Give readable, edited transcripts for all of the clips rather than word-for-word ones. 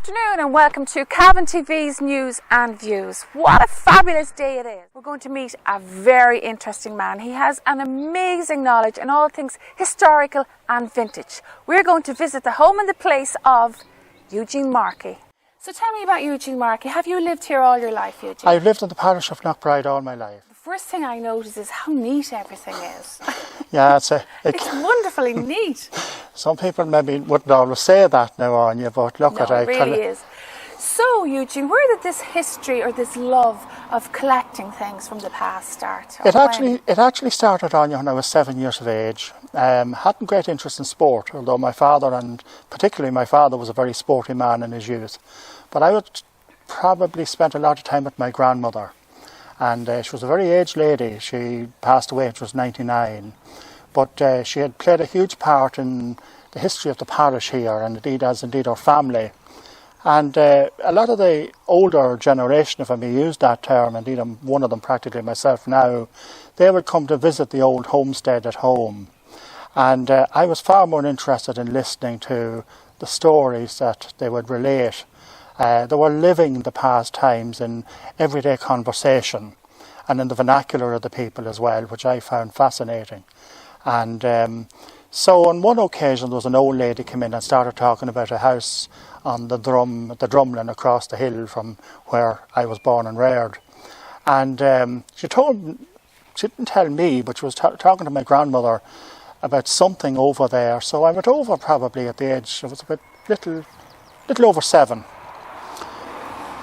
afternoon and welcome to Cavan TV's News and Views. What a fabulous day it is. We're going to meet a very interesting man. He has an amazing knowledge in all things historical and vintage. We're going to visit the home and the place of Eugene Markey. So tell me about Eugene Markey. Have you lived here all your life, Eugene? I've lived in the parish of Knockbride all my life. The first thing I notice is how neat everything is. Yeah, it's wonderfully neat. Some people maybe wouldn't always say that now, Áine, but look at it. It really is. So, Eugene, where did this history or this love of collecting things from the past start? It actually started, Áine, when I was 7 years of age. Hadn't great interest in sport, although my father, and particularly my father, was a very sporty man in his youth. But I would probably spent a lot of time with my grandmother. And she was a very aged lady. She passed away when she was 99. But she had played a huge part in the history of the parish here, and indeed her family. And a lot of the older generation, if I may use that term, indeed I'm one of them practically myself now, they would come to visit the old homestead at home. And I was far more interested in listening to the stories that they would relate. They were living the past times in everyday conversation and in the vernacular of the people as well, which I found fascinating. And so on one occasion there was an old lady came in and started talking about a house on the drumlin across the hill from where I was born and reared. And she didn't tell me, but she was talking to my grandmother about something over there. So I went over probably at the age, it was about little over 7.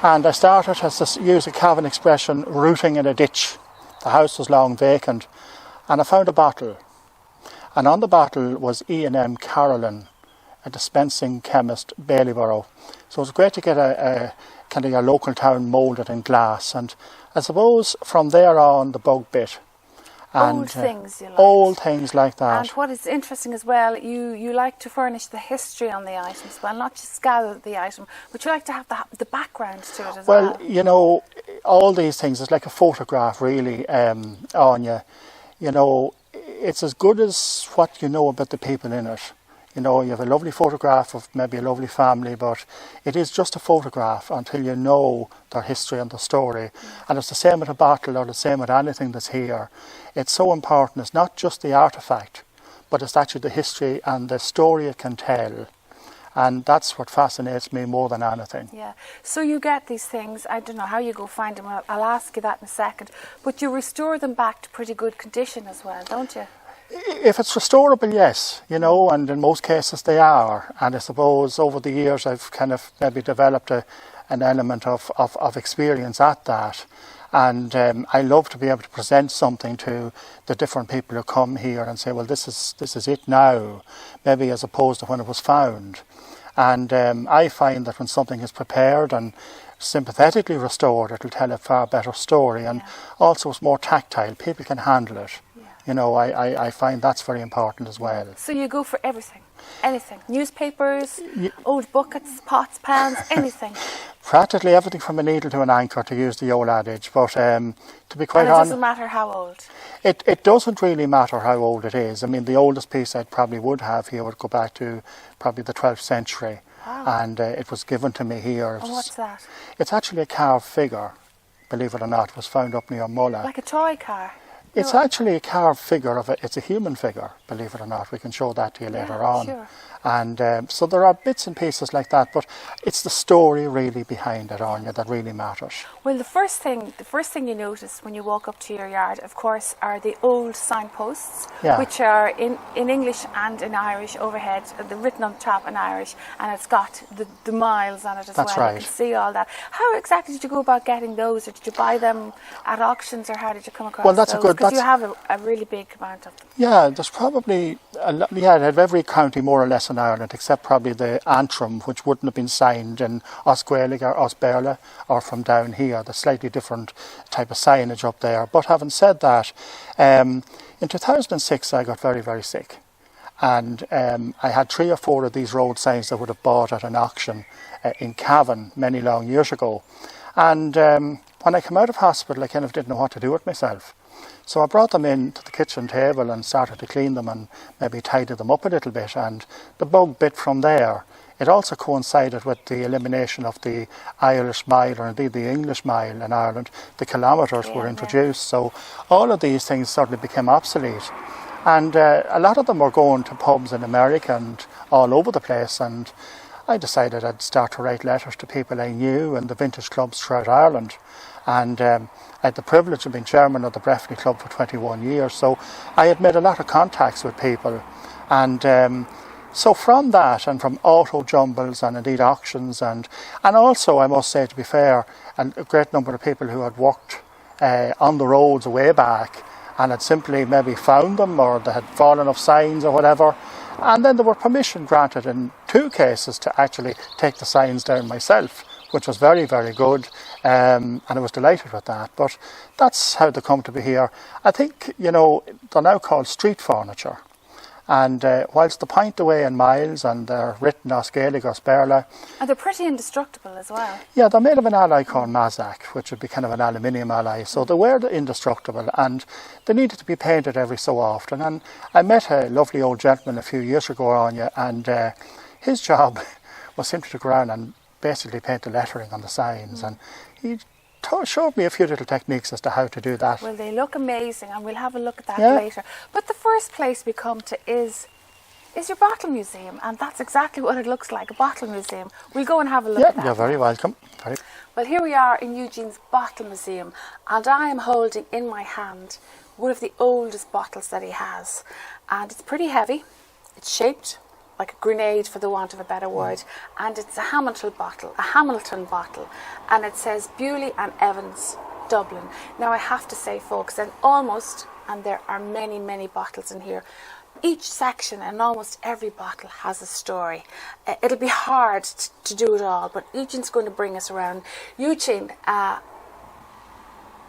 And I started, as to use a Cavan expression, rooting in a ditch. The house was long vacant, and I found a bottle. And on the bottle was E&M Carolyn, a dispensing chemist, Baileyborough. So it was great to get a kind of a local town moulded in glass. And I suppose from there on the bug bit. And, old things you like. Old things like that. And what is interesting as well, you like to furnish the history on the item as well, not just scour the item, but you like to have the background to it as well. Well, you know, all these things, it's like a photograph really, Áine. You know, it's as good as what you know about the people in it. You know, you have a lovely photograph of maybe a lovely family, but it is just a photograph until you know their history and the story. And it's the same with a bottle or the same with anything that's here. It's so important. It's not just the artefact, but it's actually the history and the story it can tell. And that's what fascinates me more than anything. Yeah. So you get these things, I don't know how you go find them, I'll ask you that in a second, but you restore them back to pretty good condition as well, don't you? If it's restorable, yes, you know, and in most cases they are. And I suppose over the years I've kind of maybe developed an element of experience at that. And I love to be able to present something to the different people who come here and say, well, this is it now, maybe as opposed to when it was found. And I find that when something is prepared and sympathetically restored, it'll tell a far better story. And also it's more tactile, people can handle it. You know, I find that's very important as well. So you go for everything, anything, newspapers, old buckets, pots, pans, anything. Practically everything from a needle to an anchor, to use the old adage. But to be quite honest, it doesn't matter how old. It doesn't really matter how old it is. I mean, the oldest piece I probably would have here would go back to probably the 12th century. Wow. And it was given to me here. And what's that? It's actually a carved figure, believe it or not. It was found up near Mulla. Like a toy car? It's actually a carved figure of it. It's a human figure, believe it or not. We can show that to you later on. Sure. And so there are bits and pieces like that, but it's the story really behind it, Áine, that really matters. Well, the first thing you notice when you walk up to your yard, of course, are the old signposts, which are in English and in Irish overhead. They're written on top in Irish, and it's got the miles on it as well. That's right. You can see all that. How exactly did you go about getting those, or did you buy them at auctions, or how did you come across those? Because you have a really big amount of them. Yeah, there's probably every county more or less in Ireland, except probably the Antrim, which wouldn't have been signed in Osgailic or Osberla, or from down here, the slightly different type of signage up there. But having said that, in 2006 I got very, very sick. And I had 3 or 4 of these road signs that I would have bought at an auction in Cavan many long years ago. And when I came out of hospital, I kind of didn't know what to do with myself. So I brought them in to the kitchen table and started to clean them and maybe tidy them up a little bit. And the bug bit from there it also coincided with the elimination of the Irish mile, or indeed the English mile in Ireland. The kilometres were introduced, so all of these things suddenly became obsolete. And a lot of them were going to pubs in America and all over the place, and I decided I'd start to write letters to people I knew in the vintage clubs throughout Ireland. And I had the privilege of being chairman of the Breffni Club for 21 years, so I had made a lot of contacts with people. And so from that, and from auto jumbles and indeed auctions, and also, I must say, to be fair, and a great number of people who had worked on the roads way back and had simply maybe found them, or they had fallen off signs or whatever, and then there were permission granted in 2 cases to actually take the signs down myself, which was very, very good, and I was delighted with that. But that's how they come to be here. I think, you know, they're now called street furniture. And whilst they point away in miles, and they're written as Gaelic or Sperla. And they're pretty indestructible as well. Yeah, they're made of an alloy called Mazak, which would be kind of an aluminium alloy. So they were indestructible, and they needed to be painted every so often. And I met a lovely old gentleman a few years ago, Áine, and his job was simply to go around and basically paint the lettering on the signs. And he showed me a few little techniques as to how to do that. Well, they look amazing, and we'll have a look at that later. But the first place we come to is your bottle museum, and that's exactly what it looks like, a bottle museum. We'll go and have a look at that. You're very welcome. Well, here we are in Eugene's bottle museum, and I am holding in my hand one of the oldest bottles that he has. And it's pretty heavy. It's shaped like a grenade, for the want of a better word, and it's a Hamilton bottle, and it says Bewley and Evans, Dublin. Now, I have to say, folks, and there are many, many bottles in here. Each section and almost every bottle has a story. It'll be hard to do it all, but Eugene's going to bring us around. Eugene,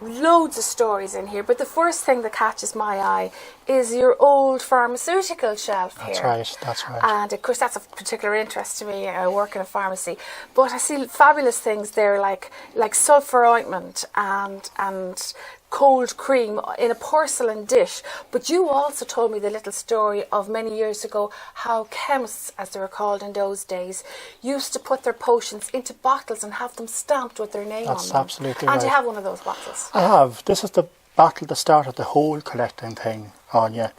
loads of stories in here, but the first thing that catches my eye is your old pharmaceutical shelf here. That's right. And of course that's of particular interest to me. I work in a pharmacy, but I see fabulous things there, like sulphur ointment and cold cream in a porcelain dish. But you also told me the little story of many years ago how chemists, as they were called in those days, used to put their potions into bottles and have them stamped with their name on them. That's absolutely right. And you have one of those bottles. I have. This is the bottle that started the whole collecting thing, Áine.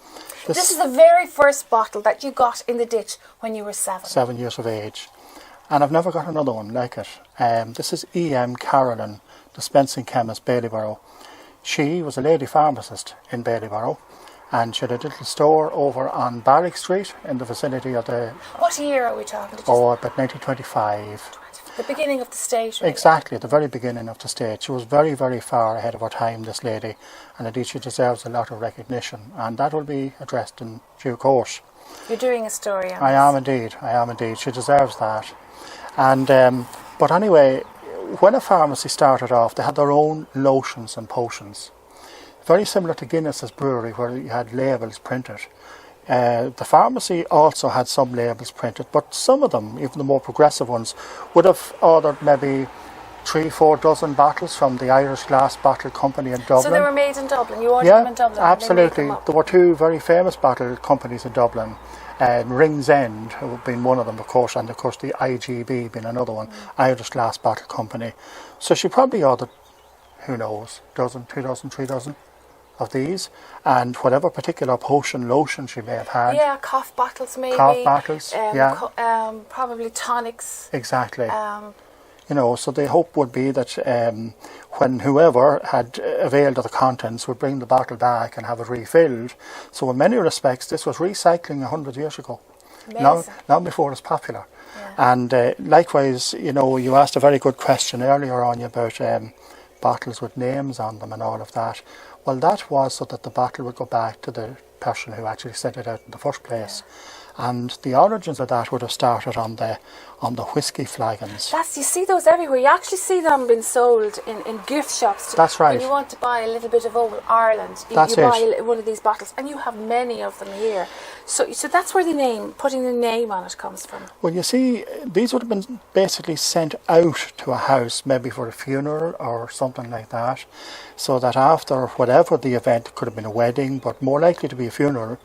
This is the very first bottle that you got in the ditch when you were 7. 7 years of age. And I've never got another one like it. This is E.M. Carolan, dispensing chemist, Baileyborough. She was a lady pharmacist in Baileyborough, and she had a little store over on Barrack Street in the vicinity of the... What year are we talking? About 1925. The beginning of the state, really. Exactly, at the very beginning of the state. She was very, very far ahead of her time, this lady, and indeed she deserves a lot of recognition, and that will be addressed in due course. You're doing a story on this. I am indeed. She deserves that. And but anyway, when a pharmacy started off, they had their own lotions and potions. Very similar to Guinness's brewery, where you had labels printed. The pharmacy also had some labels printed, but some of them, even the more progressive ones, would have ordered maybe 3-4 dozen bottles from the Irish Glass Bottle Company in Dublin. So they were made in Dublin? You ordered them in Dublin? Absolutely. There were 2 very famous bottle companies in Dublin. Rings End, who had been one of them, of course, and of course the IGB being another one, Irish Glass Bottle Company. So she probably ordered, who knows, 2 dozen, 3 dozen of these, and whatever particular potion, lotion she may have had. Yeah, cough bottles maybe. Cough bottles, probably tonics. Exactly. You know, so the hope would be that when whoever had availed of the contents would bring the bottle back and have it refilled. So in many respects, this was recycling 100 years ago, long before it was popular. Yeah. And likewise, you know, you asked a very good question earlier on about bottles with names on them and all of that. Well, that was so that the bottle would go back to the person who actually sent it out in the first place. Yeah. And the origins of that would have started on the whisky flagons. You see those everywhere. You actually see them being sold in gift shops. That's right. When you want to buy a little bit of old Ireland, you buy one of these bottles, and you have many of them here. So that's where putting the name on it comes from. Well, you see, these would have been basically sent out to a house, maybe for a funeral or something like that, so that after whatever the event, could have been a wedding, but more likely to be a funeral.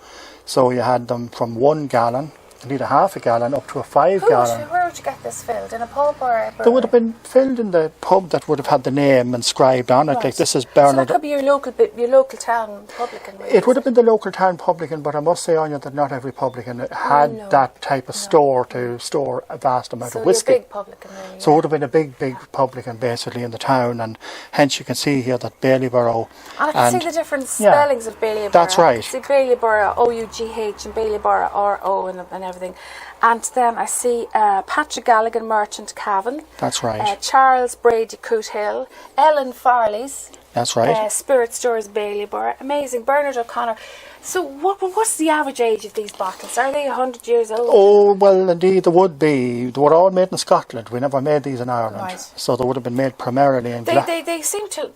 So you had them from 1 gallon You need a half a gallon up to a 5 gallon. Where would you get this filled? In a pub or? They would have been filled in the pub that would have had the name inscribed on it. Right. Like this is So Bernard. that could be your local town publican. Really, It would have been the local town publican, but I must say, Áine, that not every publican had that type of store to store a vast amount of whiskey. So a big publican, really. So it would have been a big publican basically in the town, and hence you can see here that Baileyborough. And I can see the different spellings of Baileyborough. That's right. I can see Baileyborough, O-U-G-H, and Baileyborough, R-O, and everything. And then I see Patrick Gallagher, Merchant, Cavan. That's right. Charles Brady, Coothill. Ellen Farley's. That's right. Spirit Stores, Baileyborough. Amazing. Bernard O'Connor. So what's the average age of these bottles? Are they 100 years old? Oh, well, indeed, they would be. They were all made in Scotland. We never made these in Ireland. Right. So they would have been made primarily in They seem to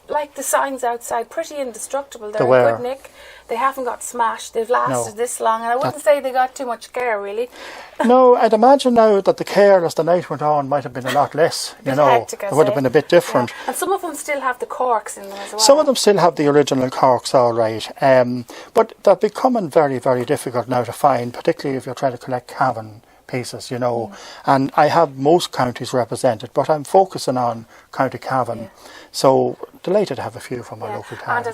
like the signs outside, pretty indestructible. They're in good nick. They haven't got smashed. They've lasted this long, and I wouldn't say they got too much care, really. No, I'd imagine now that the care as the night went on might have been a lot less. You know, hectic, it would have been a bit different. Yeah. And some of them still have the corks in them as well. Some of them still have the original corks, all right. But they're becoming very, very difficult now to find, particularly if you're trying to collect Cavan pieces, you know. And I have most counties represented, but I'm focusing on County Cavan. Yeah. So delighted to have a few from our local town. And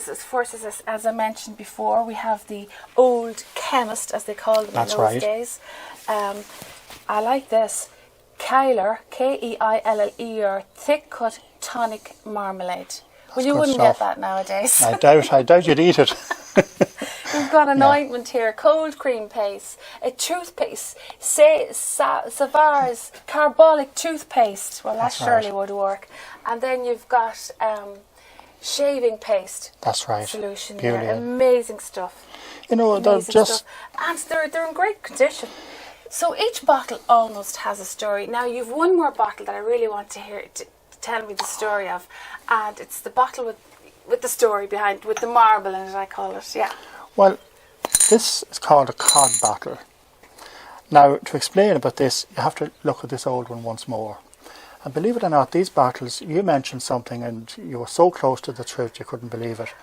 as I mentioned before, we have the old chemist, as they called them in those days. I like this. Keiler, K-E-I-L-L-E-R, thick cut tonic marmalade. Well, you wouldn't get that nowadays. I doubt you'd eat it. We've got an ointment here, cold cream paste, a toothpaste, Savar's carbolic toothpaste. Well, that surely would work. And then you've got shaving paste. That's right. Solution here. Amazing stuff. You know, they're just... And they're in great condition. So each bottle almost has a story. Now, you've one more bottle that I really want to hear, to tell me the story of. And it's the bottle with the story behind, with the marble in it, I call it, yeah. Well, this is called a cod bottle. Now, to explain about this, you have to look at this old one once more. And believe it or not, these bottles, you mentioned something and you were so close to the truth you couldn't believe it.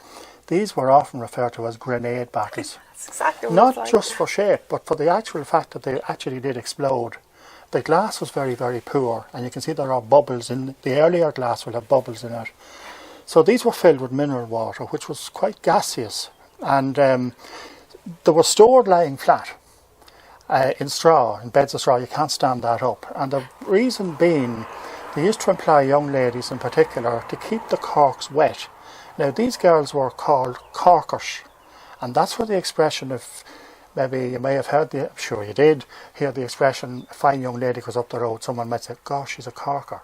These were often referred to as grenade bottles. That's exactly what Not just for shape, but for the actual fact that they actually did explode. The glass was very, very poor, and you can see there are bubbles in the earlier glass will have bubbles in it. So these were filled with mineral water, which was quite gaseous, and they were stored lying flat in straw, in beds of straw. You can't stand that up. And the reason being, they used to employ young ladies in particular to keep the corks wet. Now, these girls were called corkers, and that's where the expression of, maybe you may have heard, I'm sure you did, hear the expression, a fine young lady goes up the road, someone might say, gosh, she's a corker.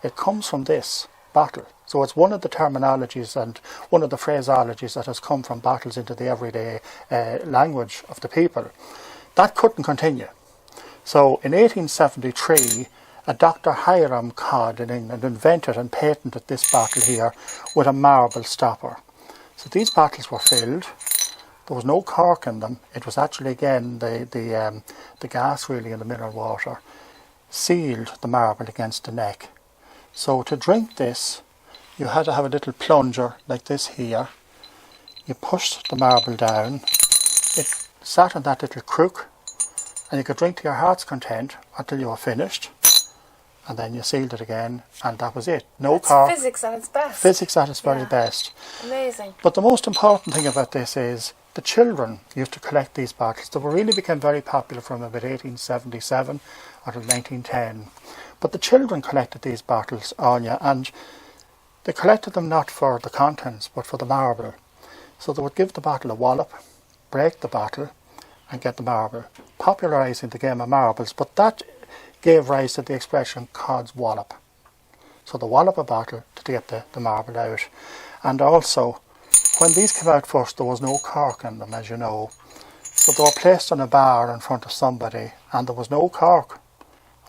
It comes from this bottle. So it's one of the terminologies and one of the phraseologies that has come from bottles into the everyday language of the people. That couldn't continue. So in 1873, a Dr. Hiram Codd in England invented and patented this bottle here with a marble stopper. So these bottles were filled. There was no cork in them. It was actually, again, the gas really in the mineral water sealed the marble against the neck. So to drink this, you had to have a little plunger like this here. You pushed the marble down. It sat on that little crook, and you could drink to your heart's content until you were finished. And then you sealed it again, and that was it. No cork. Physics at its best. Physics at its very best. Amazing. But the most important thing about this is the children used to collect these bottles. They really became very popular from about 1877 until 1910. But the children collected these bottles, Áine, and they collected them not for the contents, but for the marble. So they would give the bottle a wallop, break the bottle, and get the marble, popularising the game of marbles. But that gave rise to the expression Cod's wallop. So they wallop a bottle to get the marble out. And also, when these came out first, there was no cork in them, as you know. So they were placed on a bar in front of somebody, and there was no cork.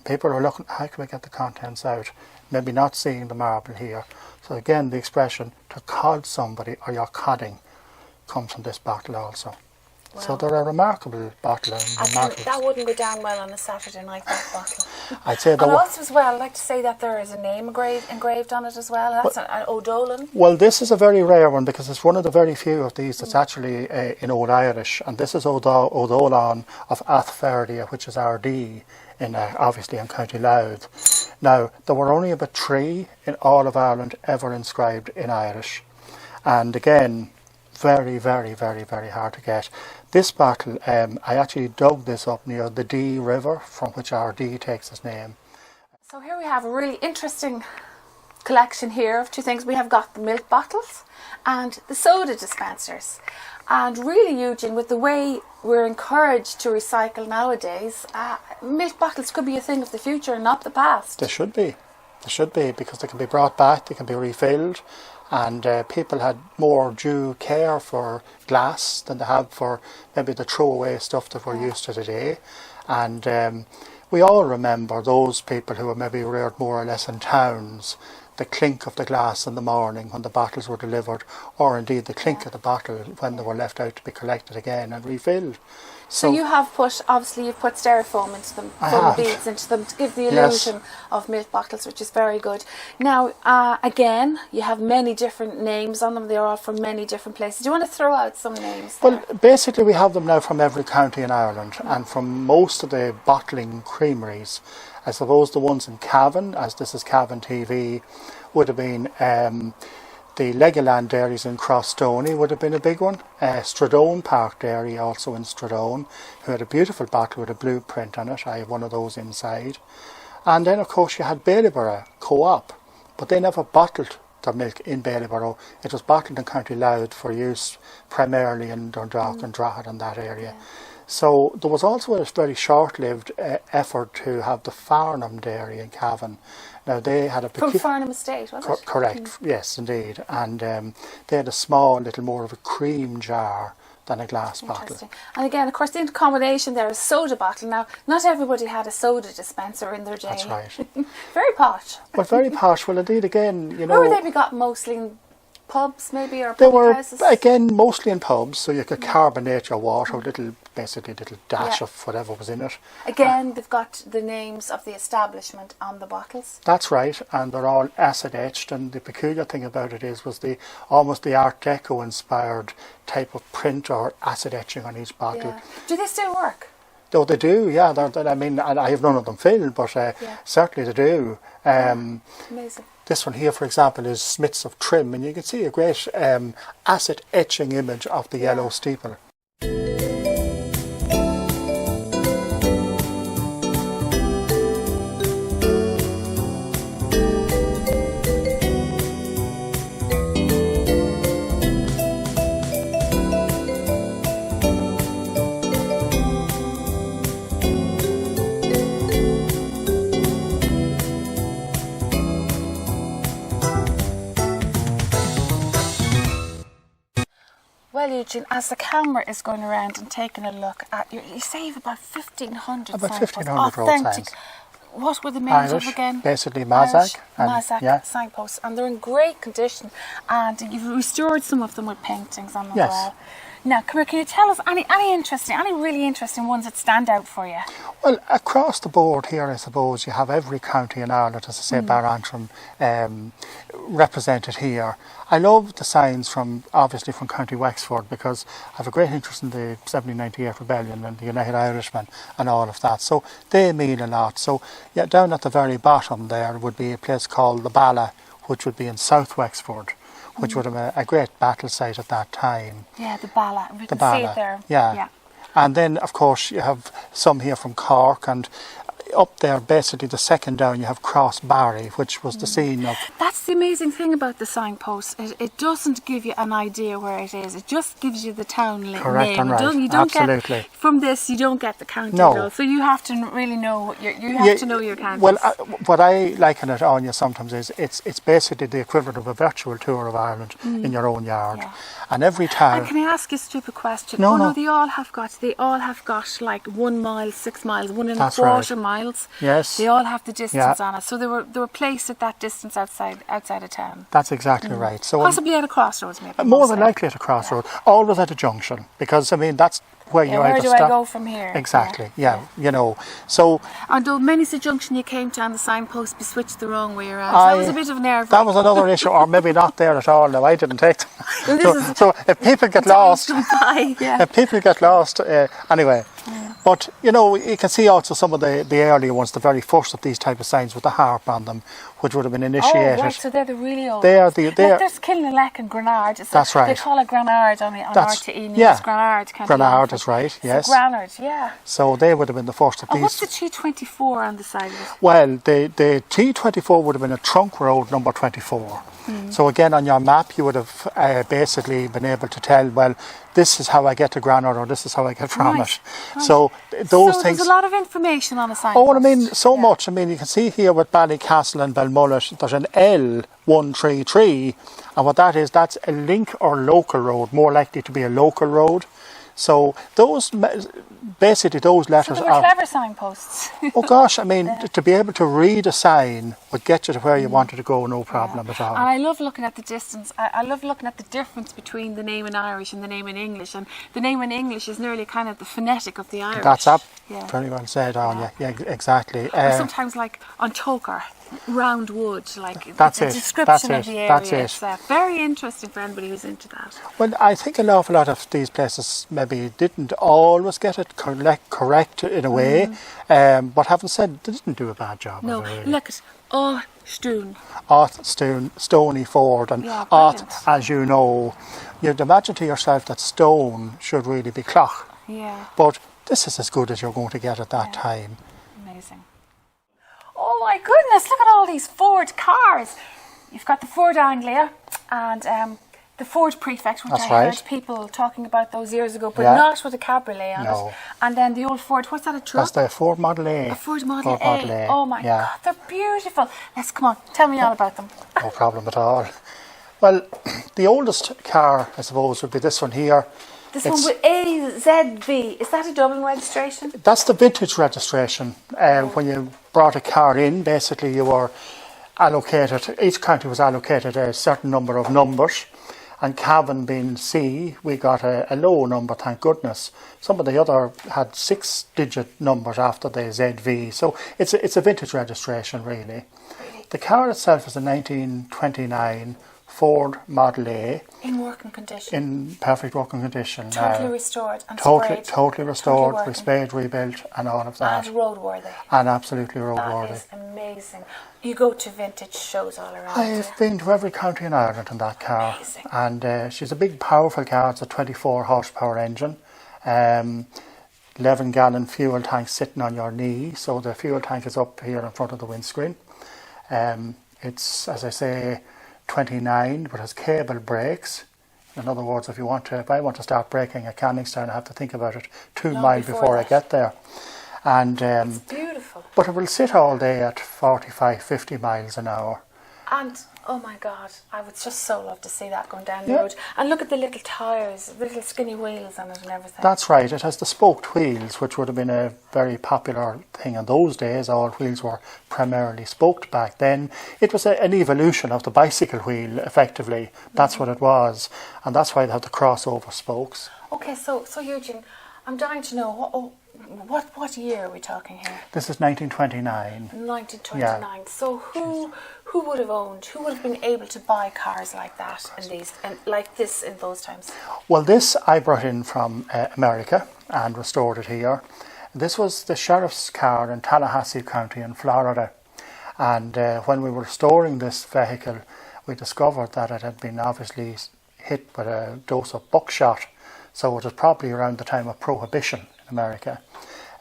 People were looking, how can we get the contents out? Maybe not seeing the marble here. So again, the expression to cod somebody, or you're codding, comes from this bottle also. Wow. So they're a remarkable bottle. And that wouldn't go down well on a Saturday night, that bottle. I'd say And also as well, I'd like to say that there is a name engraved on it as well. That's an O'Dolan. Well, this is a very rare one because it's one of the very few of these that's actually in Old Irish, and this is O'Dolan of Athferdia, which is RD, obviously in County Louth. Now, there were only about 3 in all of Ireland ever inscribed in Irish, and again, very, very, very, very hard to get. This bottle, I actually dug this up near the Dee River, from which RD takes its name. So here we have a really interesting collection here of 2 things. We have got the milk bottles and the soda dispensers. And really, Eugene, with the way we're encouraged to recycle nowadays, milk bottles could be a thing of the future and not the past. They should be. They should be, because they can be brought back, they can be refilled, and people had more due care for glass than they have for maybe the throwaway stuff that we're used to today. And we all remember those people who were maybe reared more or less in towns, the clink of the glass in the morning when the bottles were delivered, or indeed the clink of the bottle when they were left out to be collected again and refilled. So you have put, obviously you've put styrofoam into them, foam beads into them to give the illusion of milk bottles, which is very good. Now, again, you have many different names on them. They're all from many different places. Do you want to throw out some names there? Well, basically we have them now from every county in Ireland and from most of the bottling creameries. I suppose the ones in Cavan, as this is Cavan TV, would have been the Legoland dairies in Crosstony would have been a big one. Stradone Park Dairy, also in Stradone, who had a beautiful bottle with a blueprint on it. I have one of those inside. And then, of course, you had Ballyborough Co-op, but they never bottled their milk in Ballyborough. It was bottled in County Louth for use primarily in Dundalk and Drogheda and that area. Yeah. So there was also a very short-lived effort to have the Farnham Dairy in Cavan. Now they had a from Farnham Estate, was it? Correct, yes, indeed. And they had a small, little more of a cream jar than a glass bottle. And again, of course, the combination there is soda bottle. Now, not everybody had a soda dispenser in their day. That's right. Very posh. Well, very posh. Well, indeed, again, you know. Where were they got mostly in pubs, maybe, or they were houses? Again mostly in pubs, so you could carbonate your water, basically a little dash of whatever was in it. Again, they've got the names of the establishment on the bottles. That's right, and they're all acid etched. And the peculiar thing about it was almost the Art Deco inspired type of print or acid etching on each bottle. Yeah. Do they still work? Oh, they do, yeah. I mean, I have none of them filled, but certainly they do. Amazing. This one here, for example, is Smiths of Trim, and you can see a great acid etching image of the yellow steeple. Well, Eugene, as the camera is going around and taking a look at you save about 1,500 About signposts. 1,500 road signs. What were the made Irish, of again? basically Mazak. Mazak signposts, and they're in great condition. And you've restored some of them with paintings on them as well. Now, come here, can you tell us any really interesting ones that stand out for you? Well, across the board here, I suppose, you have every county in Ireland, as I say, bar Antrim, represented here. I love the signs obviously from County Wexford, because I have a great interest in the 1798 Rebellion and the United Irishmen and all of that. So they mean a lot. So yeah, down at the very bottom there would be a place called the Bala, which would be in South Wexford, which would have been a great battle site at that time. Yeah, the Bala. We can see it there. Yeah. And then, of course, you have some here from Cork, and up there, basically the second down, you have Crossbarry, which was the scene of... That's the amazing thing about the signpost. It doesn't give you an idea where it is. It just gives you the town name. Correct and right. You don't Absolutely. Get, from this, you don't get the county. No. So you have to really know you have to know your counties. Well, what I liken it, Áine, sometimes is it's basically the equivalent of a virtual tour of Ireland in your own yard. Yeah. And every town... And can I ask you a stupid question? No. They all have got like 1 mile, 6 miles, 1 1/4 mile. miles. Yes. They all have the distance on it. So they were placed at that distance outside of town. That's exactly right. So possibly at a crossroads, maybe. More than likely at a crossroad. Always at a junction, because I mean that's where you where either do stop. I go from here? Exactly. Yeah. You know. So. Although many's the junction you came to, and the signpost be switched the wrong way around. So that was a bit of an error. That was another issue, or maybe not there at all. No, I didn't take them. So if people get lost, if people get lost, anyway. But you know, you can see also some of the earlier ones, the very first of these type of signs with the harp on them, which would have been initiated. Oh, right, so they're the really old. There's Kilnalek and Granard. That's right. They call it Granard on RTE News. Yeah. Granard. Granard is right. Yes. So Granard, yeah. So they would have been the first of these. What's the T24 on the side of it? Well, the T24 would have been a trunk road number 24. So again, on your map, you would have basically been able to tell, well, this is how I get to Granard, or this is how I get from it. Right. So those things. There's a lot of information on the sign. Oh, I mean, so much. I mean, you can see here with Ballycastle and Belmullet, there's an L133, and what that is, that's a link or local road, more likely to be a local road. So those, basically those letters so they were clever signposts. Oh gosh, I mean, to be able to read a sign would get you to where you wanted to go, no problem at all. And I love looking at the distance. I love looking at the difference between the name in Irish and the name in English. And the name in English is nearly kind of the phonetic of the Irish. That's up. Very well said, Áine. Yeah, exactly. Or sometimes like on Toker, round wood, like that's the it. description of the area. That's it. It's very interesting for anybody who's into that. Well, I think an awful lot of these places maybe didn't always get it correct in a way, but having said, they didn't do a bad job. No, of it, really. look at Stoon. Stony Ford, and as you know, you'd imagine to yourself that stone should really be cloch. Yeah. But this is as good as you're going to get at that time. Amazing. Oh my goodness, look at all these Ford cars. You've got the Ford Anglia and the Ford Prefect, which I heard people talking about those years ago, but not with a cabriolet on it. And then the old Ford, what's that, a truck? That's the Ford Model A. A Ford Model A. Oh my God, they're beautiful. Let's come on, tell me all about them. No problem at all. Well, the oldest car, I suppose, would be this one here. This one with AZV, is that a Dublin registration? That's the vintage registration. When you brought a car in, basically you were allocated, each county was allocated a certain number of numbers, and Cavan being C, we got a low number, thank goodness. Some of the other had 6-digit numbers after the ZV, so it's a vintage registration really. The car itself is a 1929 Ford Model A. In working condition. In perfect working condition. Totally restored and totally sprayed. Restored, totally respayed, rebuilt and all of that. And roadworthy. And absolutely roadworthy. That is amazing. You go to vintage shows all around. I've been to every county in Ireland in that car. Amazing. And she's a big powerful car. It's a 24 horsepower engine. 11-gallon fuel tank sitting on your knee. So the fuel tank is up here in front of the windscreen. It's, as I say, 29, but has cable brakes. In other words, if I want to start braking at Canningstown, I have to think about it 2 miles before I get there. And it's beautiful. But it will sit all day at 45, 50 miles an hour. And oh my God, I would just so love to see that going down the road. And look at the little tyres, the little skinny wheels on it and everything. That's right. It has the spoked wheels, which would have been a very popular thing in those days. All wheels were primarily spoked back then. It was an evolution of the bicycle wheel, effectively. That's what it was. And that's why they had the crossover spokes. Okay, so Eugene, I'm dying to know, what year are we talking here? This is 1929. 1929. Yeah. So who would have been able to buy cars like that like this in those times? Well, this I brought in from America and restored it here. This was the sheriff's car in Tallahassee County in Florida. And when we were restoring this vehicle, we discovered that it had been obviously hit with a dose of buckshot. So it was probably around the time of Prohibition in America.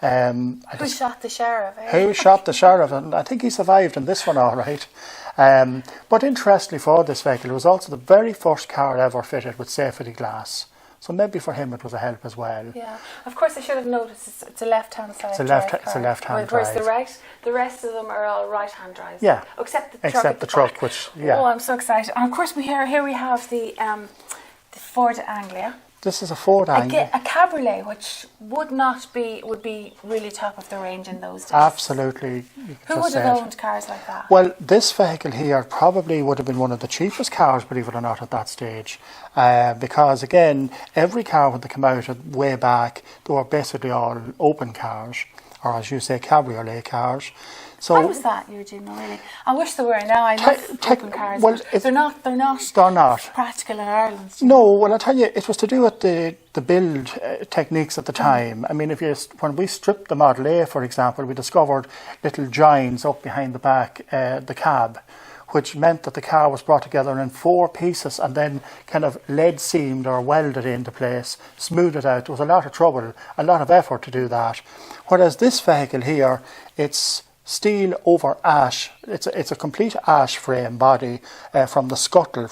Who shot the sheriff? Who shot the sheriff? And I think he survived in this one all right. But interestingly for this vehicle, it was also the very first car ever fitted with safety glass. So maybe for him it was a help as well. Yeah, of course I should have noticed it's a left-hand side It's a left-hand drive. Whereas the rest of them are all right-hand drives. Yeah, except the truck, which Oh, I'm so excited! And of course here we have the Ford Anglia. This is a Ford Anglia. A cabriolet, which would be really top of the range in those days. Absolutely. Who would have owned cars like that? Well, this vehicle here probably would have been one of the cheapest cars, believe it or not, at that stage. Because again, every car when they came out way back, they were basically all open cars, or as you say, cabriolet cars. So why was that, Eugene? Really, I wish they were. Now I love open cars. Well, they're not practical in Ireland. No, well, I tell you, it was to do with the build techniques at the time. I mean, when we stripped the Model A, for example, we discovered little joins up behind the back, the cab, which meant that the car was brought together in 4 pieces and then kind of lead seamed or welded into place, smoothed it out. There was a lot of trouble, a lot of effort to do that. Whereas this vehicle here, it's steel over ash. It's a complete ash frame body from the scuttle,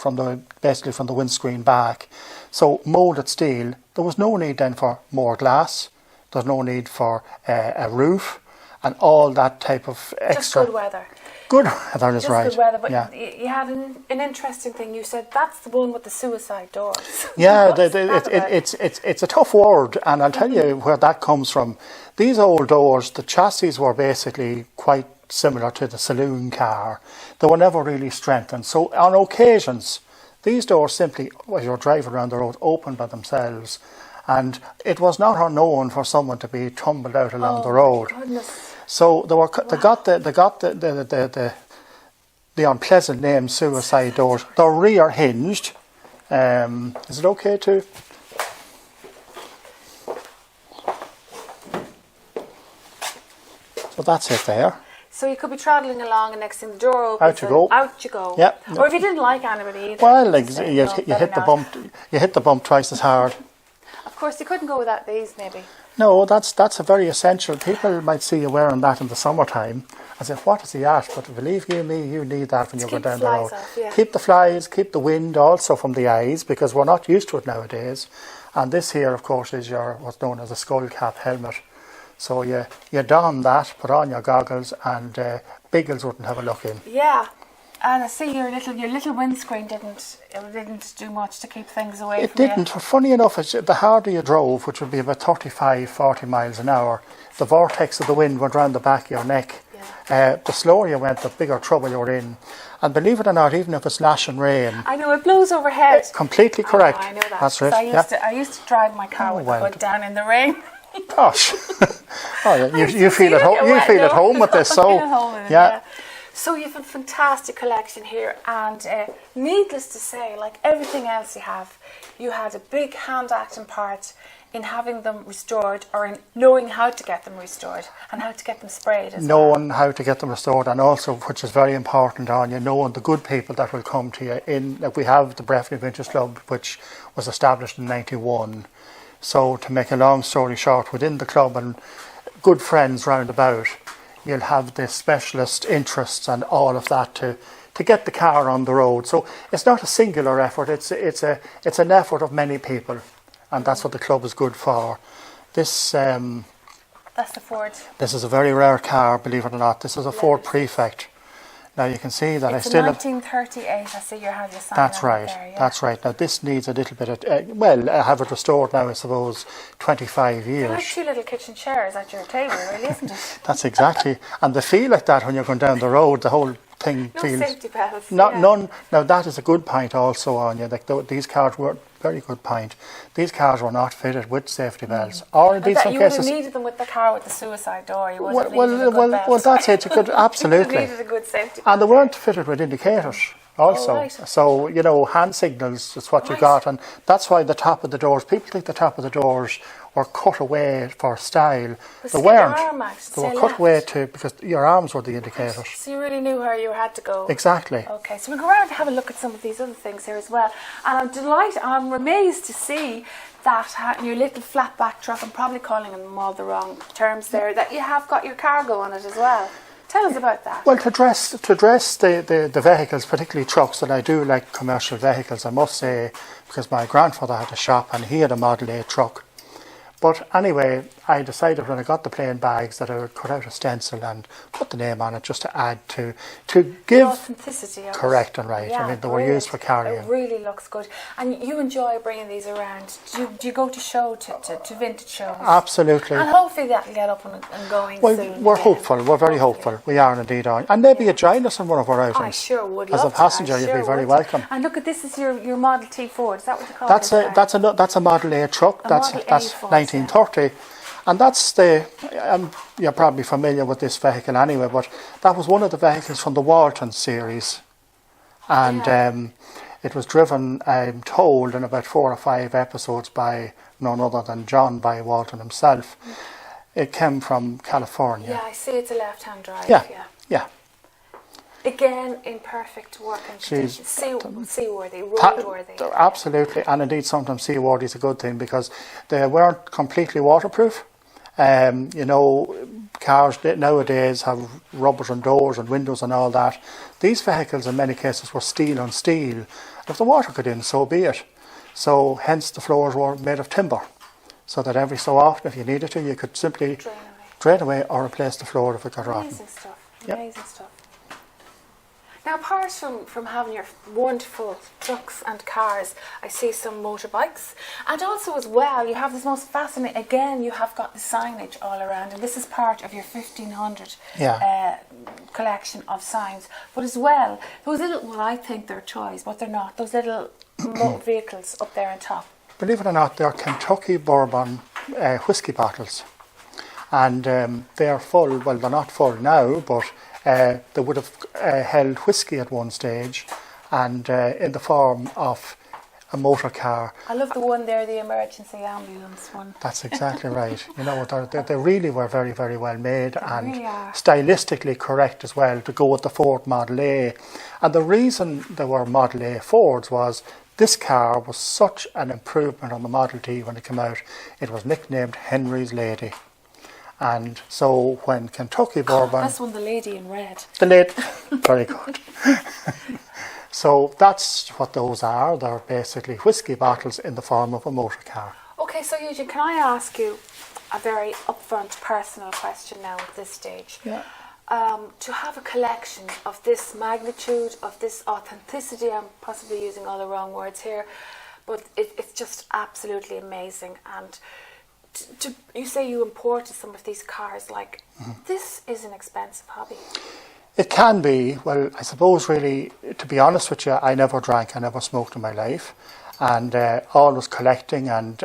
basically from the windscreen back. So moulded steel. There was no need then for more glass. There's no need for a roof and all that type of extra. Just good weather. Good weather is right. Good weather, but yeah. You had an interesting thing. You said that's the one with the suicide doors. Yeah, it's a tough word, and I'll tell you where that comes from. These old doors, the chassis were basically quite similar to the saloon car. They were never really strengthened. So on occasions, these doors simply, as you're driving around the road, opened by themselves. And it was not unknown for someone to be tumbled out along the road. Goodness. So they got the unpleasant name suicide doors. They're rear hinged. Is it okay to? So that's it there. So you could be travelling along and next thing the door opens. Out you go. Out you go. Yeah. Or if you didn't like anybody either. Well, like you hit the bump twice as hard. Of course, you couldn't go without these, maybe. No, that's a very essential. People might see you wearing that in the summertime and say, what is he at? But believe you me, you need that when you go down the road. Off, yeah. Keep the flies, keep the wind also from the eyes, because we're not used to it nowadays. And this here, of course, is what's known as a skull cap helmet. So you don that, put on your goggles, and Biggles wouldn't have a look in. Yeah. And I see your little windscreen didn't do much to keep things away from you. It didn't. Funny enough, the harder you drove, which would be about 35, 40 miles an hour, the vortex of the wind went round the back of your neck. Yeah. The slower you went, the bigger trouble you were in. And believe it or not, even if it's lashing rain. I know, it blows overhead. Completely correct. I know that. That's right. I used to drive my car with the hood down in the rain. Gosh. You feel at home. You feel at home with this. So yeah. So you have a fantastic collection here, and needless to say, like everything else you had a big hand-acting part in having them restored, or in knowing how to get them restored and how to get them sprayed as well. Knowing how to get them restored, and also, which is very important, Áine, knowing the good people that will come to you. Like we have the Breffni Vintage Club, which was established in '91. So to make a long story short, within the club and good friends round about, you'll have the specialist interests and all of that to get the car on the road. So it's not a singular effort, it's an effort of many people, and that's what the club is good for. This that's the Ford. This is a very rare car, believe it or not. This is a Ford Prefect. Now you can see that it's I still 1938. I see you have your sign. That's right. There, yeah. That's right. Now this needs a little bit of I have it restored now, I suppose, 25 years. Like 2 little kitchen chairs at your table, really, isn't it? That's exactly. And they feel like that when you're going down the road. The whole thing feels. No safety belts. None. Now that is a good point also on you. Like these cars were very good point. These cars were not fitted with safety belts, or in some you cases. would have needed them with the car with the suicide door. You would have needed a good belt. Well, that's it. You could absolutely. You needed a good safety belt. And they weren't fitted with indicators. Also, right. So hand signals is what you got, and that's why the top of the doors. People think the top of the doors were cut away for style. They weren't. They were cut away because your arms were the indicators. So you really knew where you had to go. Exactly. Okay, so we'll go around and have a look at some of these other things here as well. And I'm amazed to see that your little flat back truck, I'm probably calling them all the wrong terms there, that you have got your cargo on it as well. Tell us about that. Well, to dress the vehicles, particularly trucks, and I do like commercial vehicles, I must say, because my grandfather had a shop and he had a Model A truck. But anyway, I decided when I got the plain bags that I would cut out a stencil and put the name on it just to add to give the authenticity of correct it. and right. Yeah, I mean, they brilliant. were used for carrying. It really looks good. And you enjoy bringing these around. Do you go to vintage shows? Absolutely. And hopefully that'll get up and going Well, soon. we're again. hopeful. We're very hopeful. We are indeed. And maybe you join us in one of our outings. I sure would. As a love to. passenger, I you'd sure be very would. welcome. And look at this is your Model T Ford. Is that what you call That's it? that's a Model A truck. That's Model A Ford, 1930, and that's you're probably familiar with this vehicle anyway. But that was one of the vehicles from the Walton series, and it was driven, I'm told, in about 4 or 5 episodes by none other than John by Walton himself. It came from California. Yeah, I see it's a left-hand drive. Yeah. Again, in perfect working condition. Seaworthy, roadworthy. Absolutely, and indeed sometimes seaworthy is a good thing because they weren't completely waterproof. You know, cars nowadays have rubbers and doors and windows and all that. These vehicles in many cases were steel on steel. If the water got in, so be it. So hence the floors were made of timber, so that every so often if you needed to, you could simply drain away or replace the floor if it got rotten. Amazing stuff. Amazing stuff. Now, apart from having your wonderful trucks and cars, I see some motorbikes. And also as well, you have this most fascinating, again, you have got the signage all around. And this is part of your 1500 collection of signs. But as well, those little, well, I think they're toys, but they're not. Those little vehicles up there on top. Believe it or not, they're Kentucky bourbon whiskey bottles. And they are full, well, they're not full now, but they would have held whiskey at one stage, and in the form of a motor car. I love the one there, the emergency ambulance one. That's exactly right. You know, they really were very, very well made and really are. stylistically correct as well to go with the Ford Model A. And the reason they were Model A Fords was this car was such an improvement on the Model T when it came out. It was nicknamed Henry's Lady. And so when Kentucky bourbon... That's one, the lady in red. The lady, very good. So that's what those are. They're basically whiskey bottles in the form of a motor car. Okay, so Eugene, can I ask you a very upfront personal question now at this stage? Yeah. To have a collection of this magnitude, of this authenticity, I'm possibly using all the wrong words here, but it's just absolutely amazing. And you say you imported some of these cars, this is an expensive hobby. It can be. Well, I suppose really, to be honest with you, I never drank, I never smoked in my life, and always collecting and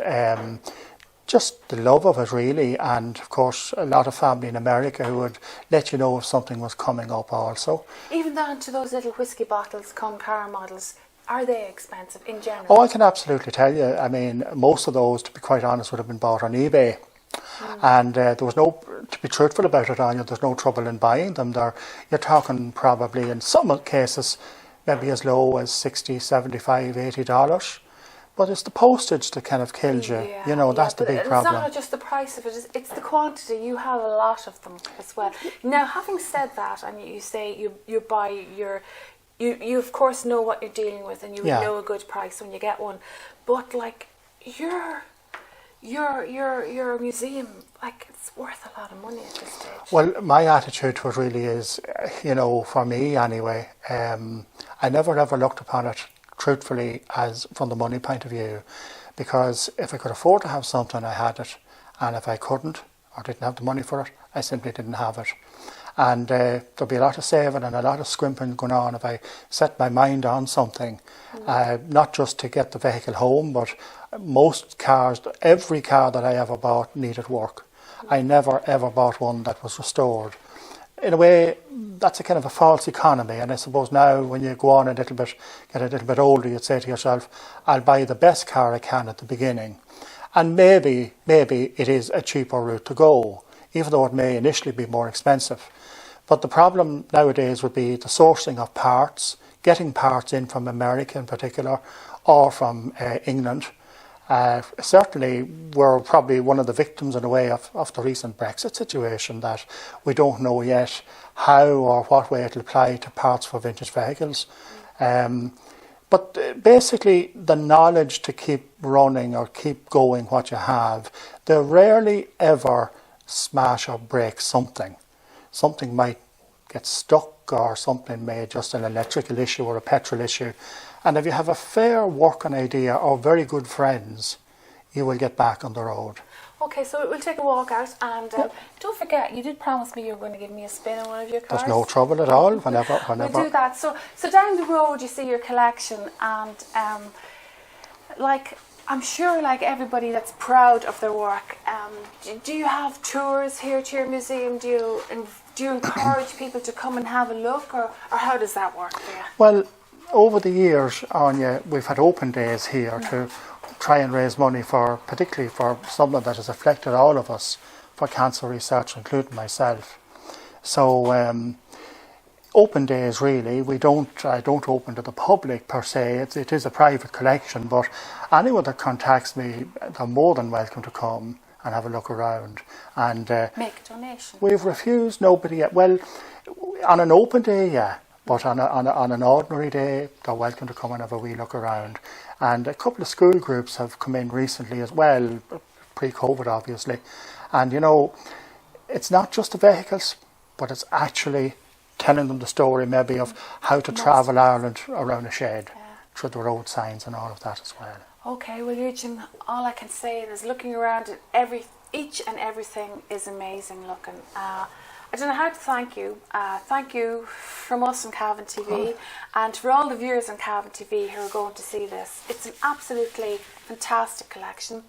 just the love of it really, and of course a lot of family in America who would let you know if something was coming up also. Even down to those little whiskey bottles, car models. Are they expensive in general? Oh, I can absolutely tell you. I mean, most of those, to be quite honest, would have been bought on eBay. And there was no, to be truthful about it, Áine, there's no trouble in buying them. You're talking probably in some cases maybe as low as $60, $75, $80. But it's the postage that kind of kills you. You know, that's the big problem. It's not just the price of it, it's the quantity. You have a lot of them as well. Now, having said that, and you say you buy your... You of course know what you're dealing with, and you know a good price when you get one. But your museum, it's worth a lot of money at this stage. Well, my attitude to it really is, you know, for me anyway, I never ever looked upon it truthfully as from the money point of view, because if I could afford to have something, I had it, and if I couldn't or didn't have the money for it, I simply didn't have it. And there'll be a lot of saving and a lot of scrimping going on if I set my mind on something, not just to get the vehicle home, but most cars, every car that I ever bought needed work. I never ever bought one that was restored. In a way, that's a kind of a false economy, and I suppose now when you go on a little bit, get a little bit older, you'd say to yourself, I'll buy the best car I can at the beginning. And maybe it is a cheaper route to go, even though it may initially be more expensive. But the problem nowadays would be the sourcing of parts, getting parts in from America in particular, or from England. Certainly, we're probably one of the victims in a way of the recent Brexit situation, that we don't know yet how or what way it'll apply to parts for vintage vehicles. But basically, the knowledge to keep running or keep going what you have, they rarely ever smash or break something. Something might get stuck, or something may just an electrical issue or a petrol issue. And if you have a fair working idea or very good friends, you will get back on the road. Okay, so we'll take a walk out, and don't forget, you did promise me you were going to give me a spin on one of your cars. There's no trouble at all, whenever. We'll do that. So down the road you see your collection, and like, I'm sure like everybody that's proud of their work, do you have tours here to your museum? Do you encourage people to come and have a look, or how does that work for you? Well, over the years, Áine, we've had open days here to try and raise money for, particularly for something that has affected all of us, for cancer research, including myself. So open days, really, I don't open to the public per se. It is a private collection, but anyone that contacts me, they're more than welcome to come and have a look around and make a donation. We've refused nobody yet. Well, on an open day, yeah. But on an ordinary day, they're welcome to come and have a wee look around. And a couple of school groups have come in recently as well, pre-COVID obviously. And you know, it's not just the vehicles, but it's actually telling them the story maybe of how to travel Ireland around a shed, through the road signs and all of that as well. Okay, well Eugene, all I can say is looking around at each and everything is amazing looking. I don't know how to thank you. Thank you from us on Cavan TV, and for all the viewers on Cavan TV who are going to see this. It's an absolutely fantastic collection.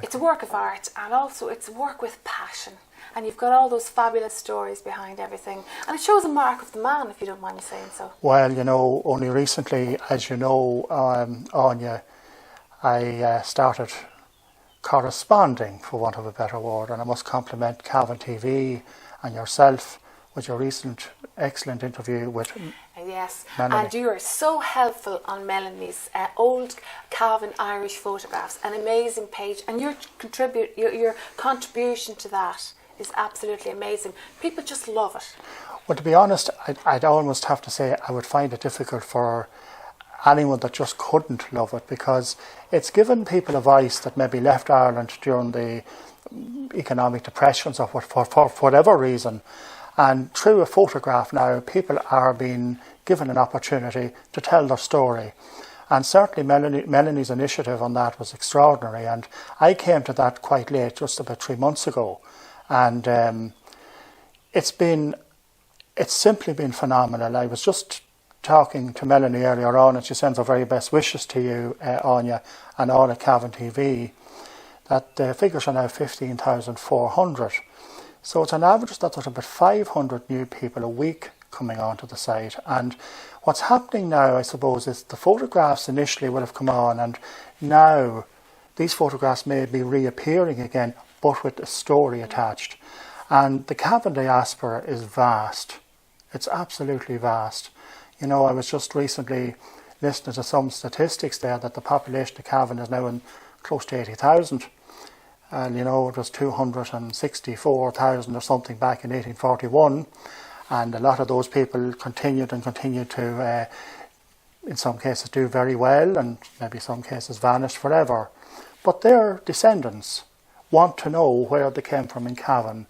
It's a work of art, and also it's work with passion. And you've got all those fabulous stories behind everything. And it shows a mark of the man, if you don't mind me saying so. Well, you know, only recently, as you know, Áine, I started corresponding, for want of a better word, and I must compliment Cavan TV and yourself with your recent excellent interview with Melanie. And you are so helpful on Melanie's old Cavan Irish photographs, an amazing page, and your contribution to that is absolutely amazing. People just love it. Well, to be honest, I'd almost have to say I would find it difficult for anyone that just couldn't love it, because it's given people a voice that maybe left Ireland during the economic depressions or for whatever reason, and through a photograph now people are being given an opportunity to tell their story. And certainly Melanie's initiative on that was extraordinary, and I came to that quite late, just about 3 months ago, and it's simply been phenomenal. I was just talking to Melanie earlier on, and she sends her very best wishes to you, Áine, and all at Cavan TV. That the figures are now 15,400. So it's an average that there's about 500 new people a week coming onto the site. And what's happening now, I suppose, is the photographs initially would have come on, and now these photographs may be reappearing again, but with a story attached. And the Cavan diaspora is vast. It's absolutely vast. You know, I was just recently listening to some statistics there that the population of Cavan is now in close to 80,000, and you know, it was 264,000 or something back in 1841, and a lot of those people continued to in some cases do very well, and maybe some cases vanished forever, but their descendants want to know where they came from in Cavan.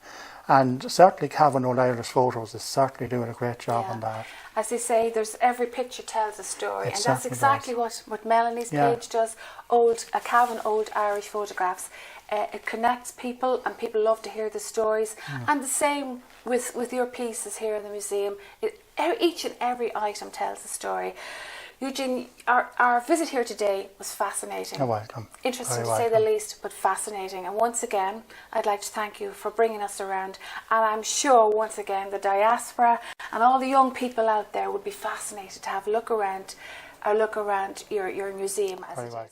And certainly Cavan Old Irish Photos is certainly doing a great job on that. As they say, there's every picture tells a story, and that's exactly what Melanie's page does. Cavan Old Irish Photographs. It connects people, and people love to hear the stories. And the same with your pieces here in the museum. Each and every item tells a story. Eugene, our visit here today was fascinating. You're welcome. Interesting to say the least, but fascinating. And once again, I'd like to thank you for bringing us around. And I'm sure, once again, the diaspora and all the young people out there would be fascinated to have a look around your museum. Very welcome.